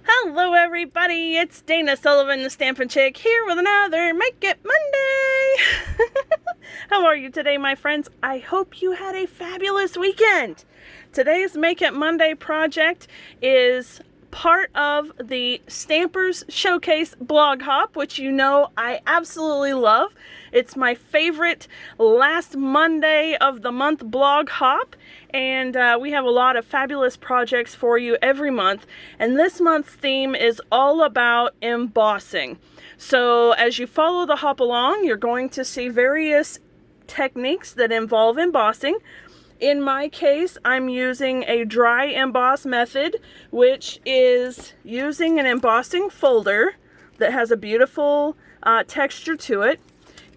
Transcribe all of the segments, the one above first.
Hello everybody, it's Dana Sullivan, the Stampin' Chick, here with another Make It Monday! How are you today, my friends? I hope you had a fabulous weekend! Today's Make It Monday project is part of the Stampers Showcase blog hop, which you know I absolutely love. It's my favorite last Monday of the month blog hop, and we have a lot of fabulous projects for you every month, and this month's theme is all about embossing. So as you follow the hop along, you're going to see various techniques that involve embossing. In my case, I'm using a dry emboss method, which is using an embossing folder that has a beautiful texture to it,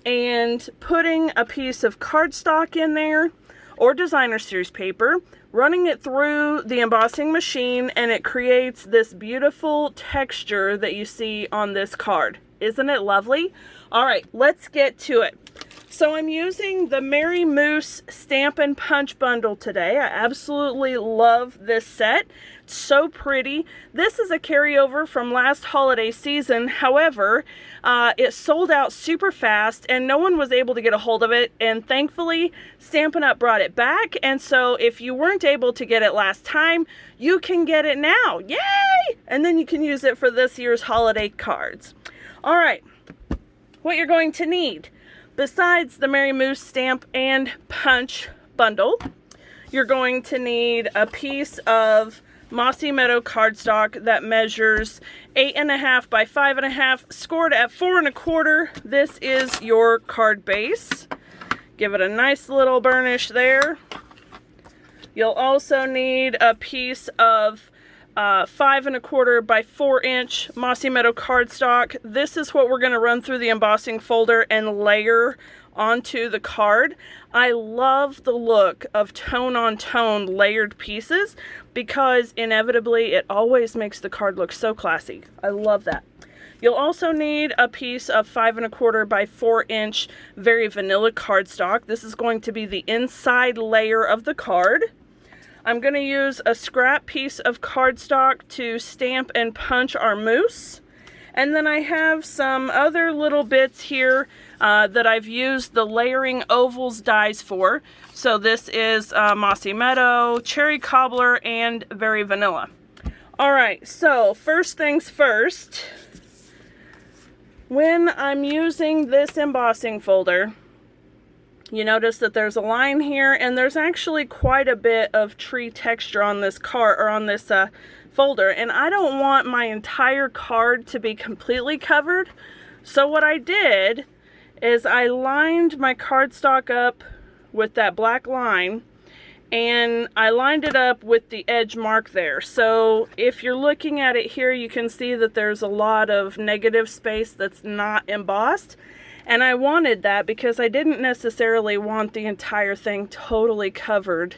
and putting a piece of cardstock in there or designer series paper, running it through the embossing machine, and it creates this beautiful texture that you see on this card. Isn't it lovely? All right, let's get to it. So I'm using the Merry Moose Stampin' Punch Bundle today. I absolutely love this set. It's so pretty. This is a carryover from last holiday season. However, it sold out super fast and no one was able to get a hold of it. And thankfully, Stampin' Up! Brought it back. And so if you weren't able to get it last time, you can get it now. Yay! And then you can use it for this year's holiday cards. All right, what you're going to need. Besides the Merry Moose Stamp and Punch bundle, you're going to need a piece of Mossy Meadow cardstock that measures 8.5 by 5.5, scored at 4 1/4. This is your card base. Give it a nice little burnish there. You'll also need a piece of 5 1/4 by 4 inch Mossy Meadow cardstock. This is what we're going to run through the embossing folder and layer onto the card. I love the look of tone on tone layered pieces because inevitably it always makes the card look so classy. I love that. You'll also need a piece of 5 1/4 by 4 inch very vanilla cardstock. This is going to be the inside layer of the card. I'm going to use a scrap piece of cardstock to stamp and punch our moose. And then I have some other little bits here that I've used the layering ovals dies for. So this is Mossy Meadow, Cherry Cobbler, and Very Vanilla. Alright, so first things first. When I'm using this embossing folder, you notice that there's a line here, and there's actually quite a bit of tree texture on this card, or on this folder, and I don't want my entire card to be completely covered. So what I did is I lined my cardstock up with that black line, and I lined it up with the edge mark there. So if you're looking at it here, you can see that there's a lot of negative space that's not embossed. And I wanted that because I didn't necessarily want the entire thing totally covered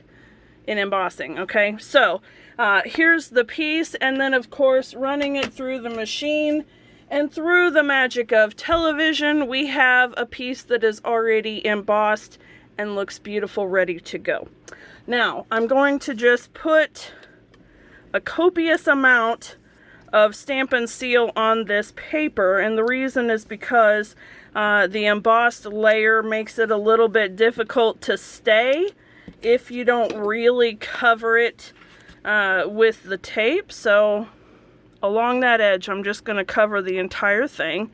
in embossing, okay? So here's the piece, and then of course running it through the machine, and through the magic of television, we have a piece that is already embossed and looks beautiful, ready to go. Now, I'm going to just put a copious amount of Stampin' Seal on this paper, and the reason is because the embossed layer makes it a little bit difficult to stay if you don't really cover it with the tape. So along that edge, I'm just going to cover the entire thing,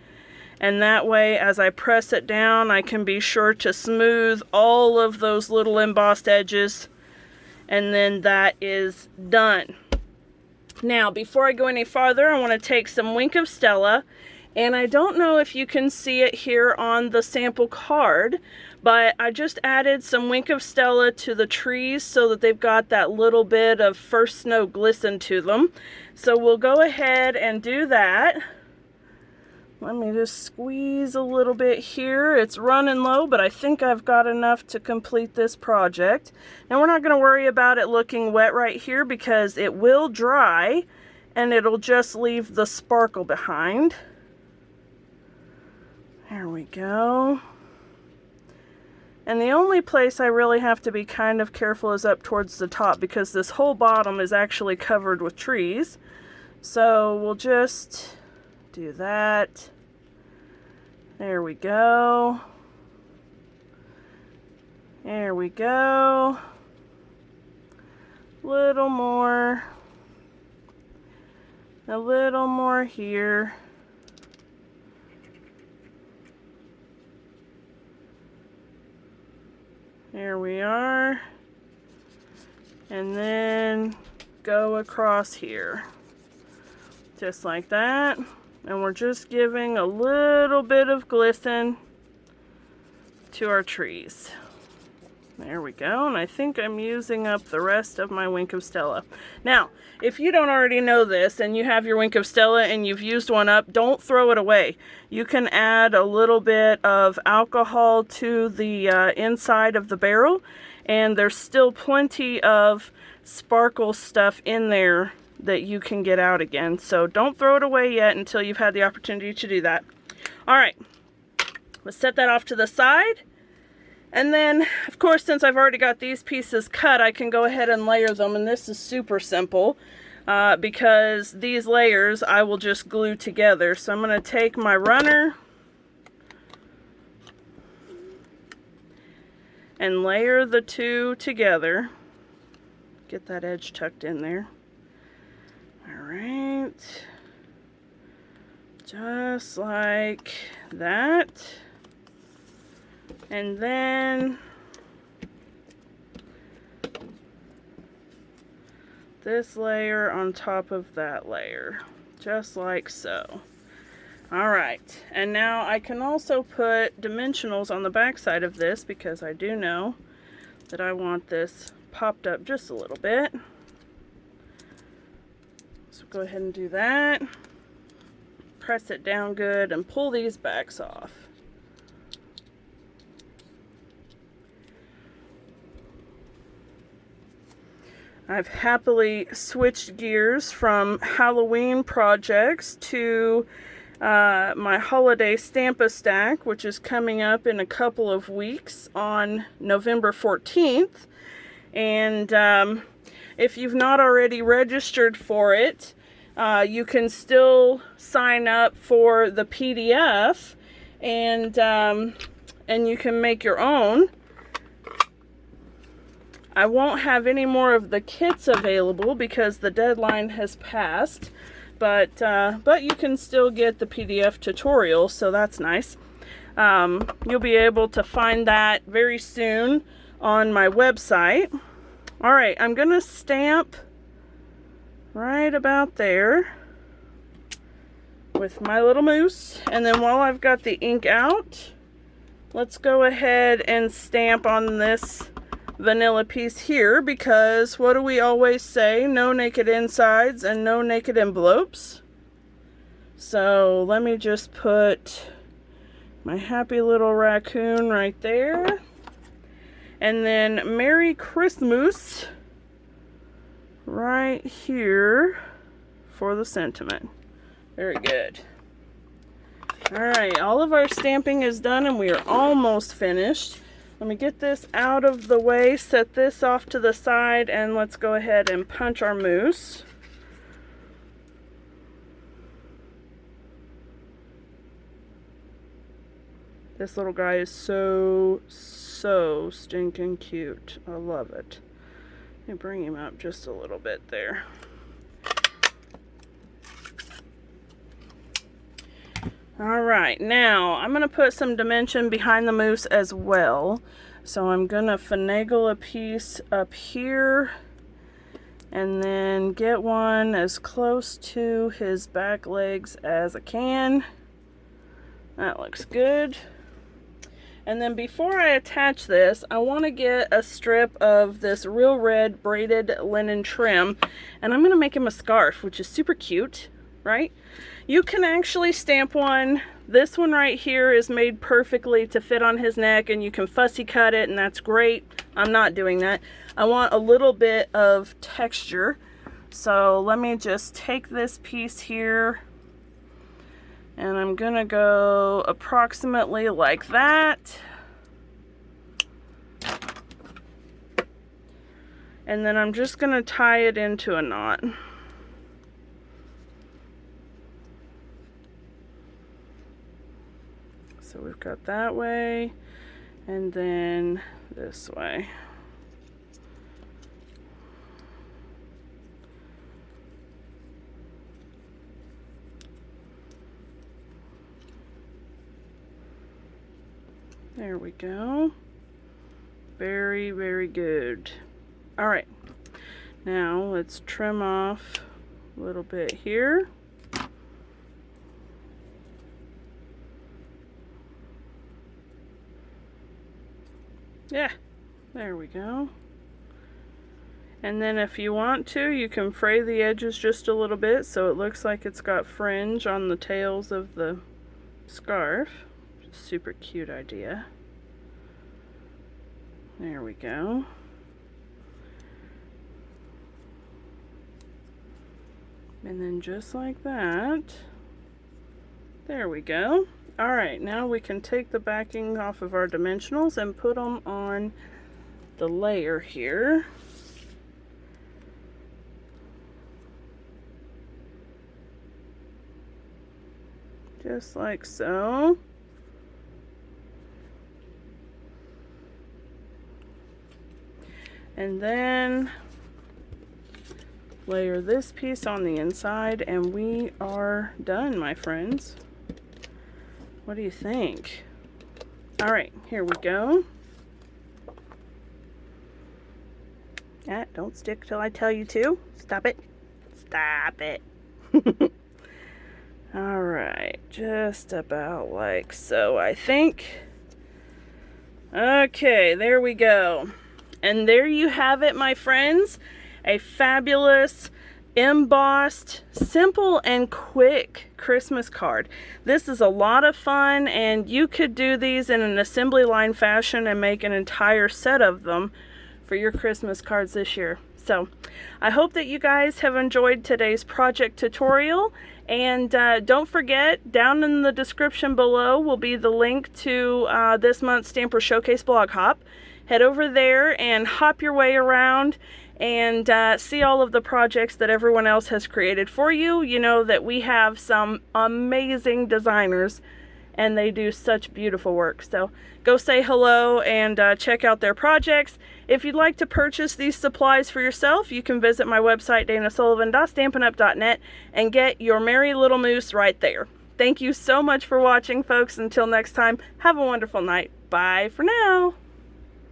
and that way as I press it down, I can be sure to smooth all of those little embossed edges, and then that is done. Now, before I go any farther, I want to take some Wink of Stella, and I don't know if you can see it here on the sample card, but I just added some Wink of Stella to the trees so that they've got that little bit of first snow glisten to them. So we'll go ahead and do that. Let me just squeeze a little bit here. It's running low, but I think I've got enough to complete this project. And we're not going to worry about it looking wet right here because it will dry and it'll just leave the sparkle behind. There we go. And the only place I really have to be kind of careful is up towards the top because this whole bottom is actually covered with trees. So we'll just do that. There we go. There we go. Little more. A little more here. There we are. And then go across here. Just like that. And we're just giving a little bit of glisten to our trees. There we go, and I think I'm using up the rest of my Wink of Stella. Now, if you don't already know this and you have your Wink of Stella and you've used one up, don't throw it away. You can add a little bit of alcohol to the inside of the barrel, and there's still plenty of sparkle stuff in there that you can get out again. So don't throw it away yet until you've had the opportunity to do that. All right, let's set that off to the side. And then, of course, since I've already got these pieces cut, I can go ahead and layer them. And this is super simple because these layers I will just glue together. So I'm going to take my runner and layer the two together. Get that edge tucked in there. All right. Just like that. And then this layer on top of that layer, just like so. All right, and now I can also put dimensionals on the back side of this because I do know that I want this popped up just a little bit. So go ahead and do that. Press it down good and pull these backs off. I've happily switched gears from Halloween projects to my holiday Stamp-A-Stack, which is coming up in a couple of weeks on November 14th. And if you've not already registered for it, you can still sign up for the PDF and you can make your own. I won't have any more of the kits available because the deadline has passed, but you can still get the PDF tutorial, so that's nice. You'll be able to find that very soon on my website. All right, I'm gonna stamp right about there with my little mousse, and then while I've got the ink out, let's go ahead and stamp on this vanilla piece here, because what do we always say? No naked insides and no naked envelopes. So let me just put my happy little raccoon right there, and then Merry Christmas right here for the sentiment. Very good. Alright, all of our stamping is done and we are almost finished. Let me get this out of the way, set this off to the side, and let's go ahead and punch our mousse. This little guy is so stinking cute. I love it. Let me bring him up just a little bit there. Alright, now I'm going to put some dimension behind the mousse as well. So I'm going to finagle a piece up here and then get one as close to his back legs as I can. That looks good. And then before I attach this, I want to get a strip of this real red braided linen trim, and I'm going to make him a scarf, which is super cute, right? You can actually stamp one. This one right here is made perfectly to fit on his neck, and you can fussy cut it, and that's great. I'm not doing that. I want a little bit of texture. So let me just take this piece here, and I'm gonna go approximately like that. And then I'm just gonna tie it into a knot. So we've got that way, and then this way. There we go. Very, very good. All right, now let's trim off a little bit here. Yeah, there we go. And then if you want to, you can fray the edges just a little bit so it looks like it's got fringe on the tails of the scarf. Super cute idea. There we go. And then just like that, there we go. All right, now we can take the backing off of our dimensionals and put them on the layer here. Just like so. And then layer this piece on the inside and we are done, my friends. What do you think? All right, here we go. Don't stick till I tell you to. Stop it. Stop it. All right, just about like so, I think. Okay, there we go. And there you have it, my friends. A fabulous, embossed, simple and quick Christmas card. This is a lot of fun, and you could do these in an assembly line fashion and make an entire set of them for your Christmas cards this year. So I hope that you guys have enjoyed today's project tutorial, and don't forget, down in the description below will be the link to this month's Stamper Showcase blog hop. Head over there and hop your way around and see all of the projects that everyone else has created for you. You know that we have some amazing designers and they do such beautiful work. So go say hello and check out their projects. If you'd like to purchase these supplies for yourself, you can visit my website, danasullivan.stampinup.net, and get your merry little moose right there. Thank you so much for watching, folks. Until next time, have a wonderful night. Bye for now.